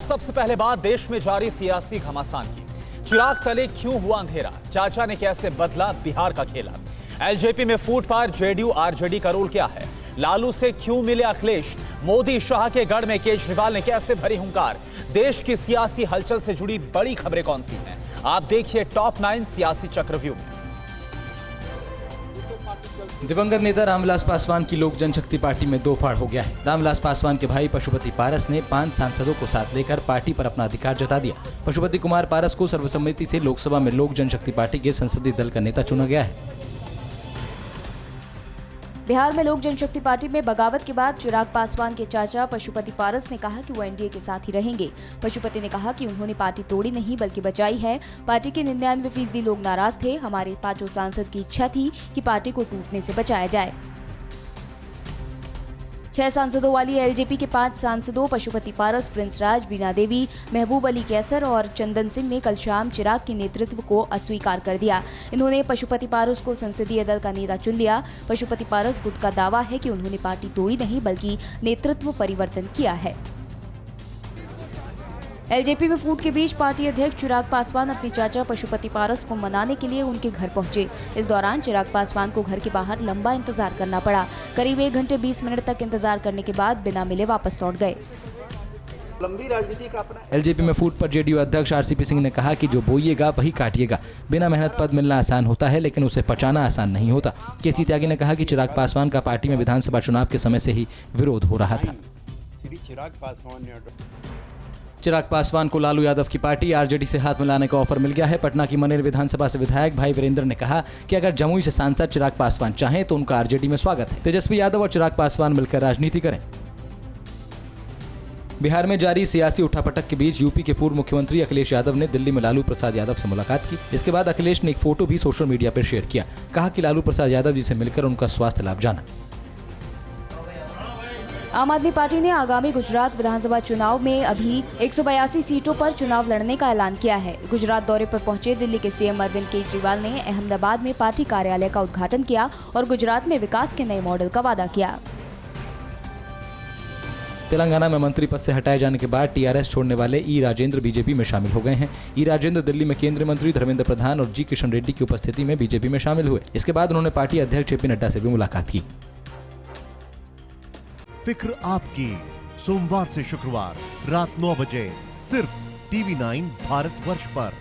सबसे पहले बात देश में जारी सियासी घमासान की। चिराग तले क्यों हुआ अंधेरा, चाचा ने कैसे बदला बिहार का खेला। एलजेपी में फूट पार जेडीयू आरजेडी का रोल क्या है। लालू से क्यों मिले अखिलेश, मोदी शाह के गढ़ में केजरीवाल ने कैसे भरी हुंकार। देश की सियासी हलचल से जुड़ी बड़ी खबरें कौन सी हैं, आप देखिए टॉप 9 सियासी चक्रव्यूह में। दिवंगत नेता रामविलास पासवान की लोक जनशक्ति पार्टी में दो फाड़ हो गया है। रामविलास पासवान के भाई पशुपति पारस ने 5 सांसदों को साथ लेकर पार्टी पर अपना अधिकार जता दिया। पशुपति कुमार पारस को सर्वसम्मति से लोकसभा में लोक जनशक्ति पार्टी के संसदीय दल का नेता चुना गया है। बिहार में लोक जनशक्ति पार्टी में बगावत के बाद चिराग पासवान के चाचा पशुपति पारस ने कहा कि वो एनडीए के साथ ही रहेंगे। पशुपति ने कहा कि उन्होंने पार्टी तोड़ी नहीं बल्कि बचाई है। पार्टी के 99% लोग नाराज थे। हमारे 5 सांसद की इच्छा थी कि पार्टी को टूटने से बचाया जाए। 6 सांसदों वाली एलजेपी के 5 सांसदों पशुपति पारस, प्रिंस राज, वीणा देवी, महबूब अली कैसर और चंदन सिंह ने कल शाम चिराग के नेतृत्व को अस्वीकार कर दिया। इन्होंने पशुपति पारस को संसदीय दल का नेता चुन लिया। पशुपति पारस गुट का दावा है कि उन्होंने पार्टी तोड़ी नहीं बल्कि नेतृत्व परिवर्तन किया है। एलजेपी में फूट के बीच पार्टी अध्यक्ष चिराग पासवान अपने चाचा पशुपति पारस को मनाने के लिए उनके घर पहुंचे। इस दौरान चिराग पासवान को घर के बाहर लंबा इंतजार करना पड़ा। करीब 1 घंटे 20 मिनट तक इंतजार करने के बाद बिना मिले वापस लौट गए। लंबी राजनीति का अपना एलजेपी में फूट पर जेडीयू अध्यक्ष आरसीपी सिंह ने कहा कि जो बोइएगा वही काटिएगा। बिना मेहनत पद मिलना आसान होता है, लेकिन उसे पचाना आसान नहीं होता। केसी त्यागी ने कहा कि चिराग पासवान का पार्टी में विधानसभा चुनाव के समय से ही विरोध हो रहा था। चिराग पासवान को लालू यादव की पार्टी आरजेडी से हाथ मिलाने का ऑफर मिल गया है। पटना की मनेर विधानसभा से विधायक भाई वीरेंद्र ने कहा कि अगर जमुई से सांसद चिराग पासवान चाहें तो उनका आरजेडी में स्वागत है। तेजस्वी यादव और चिराग पासवान मिलकर राजनीति करें। बिहार में जारी सियासी उठापटक के बीच यूपी के पूर्व मुख्यमंत्री अखिलेश यादव ने दिल्ली में लालू प्रसाद यादव से मुलाकात की। इसके बाद अखिलेश ने एक फोटो भी सोशल मीडिया पर शेयर किया। कहा कि लालू प्रसाद यादव जी से मिलकर उनका स्वास्थ्य लाभ जाना। आम आदमी पार्टी ने आगामी गुजरात विधानसभा चुनाव में अभी 182 सीटों पर चुनाव लड़ने का ऐलान किया है। गुजरात दौरे पर पहुंचे दिल्ली के सीएम अरविंद केजरीवाल ने अहमदाबाद में पार्टी कार्यालय का उद्घाटन किया और गुजरात में विकास के नए मॉडल का वादा किया। तेलंगाना में मंत्री पद से हटाए जाने के बाद टीआरएस छोड़ने वाले ई राजेंद्र बीजेपी में शामिल हो गए हैं। ई राजेंद्र दिल्ली में केंद्रीय मंत्री धर्मेंद्र प्रधान और जी किशन रेड्डी की उपस्थिति में बीजेपी में शामिल हुए। इसके बाद उन्होंने पार्टी अध्यक्ष जेपी नड्डा से भी मुलाकात की। फिक्र आपकी, सोमवार से शुक्रवार रात 9 बजे सिर्फ टीवी 9 भारतवर्ष पर।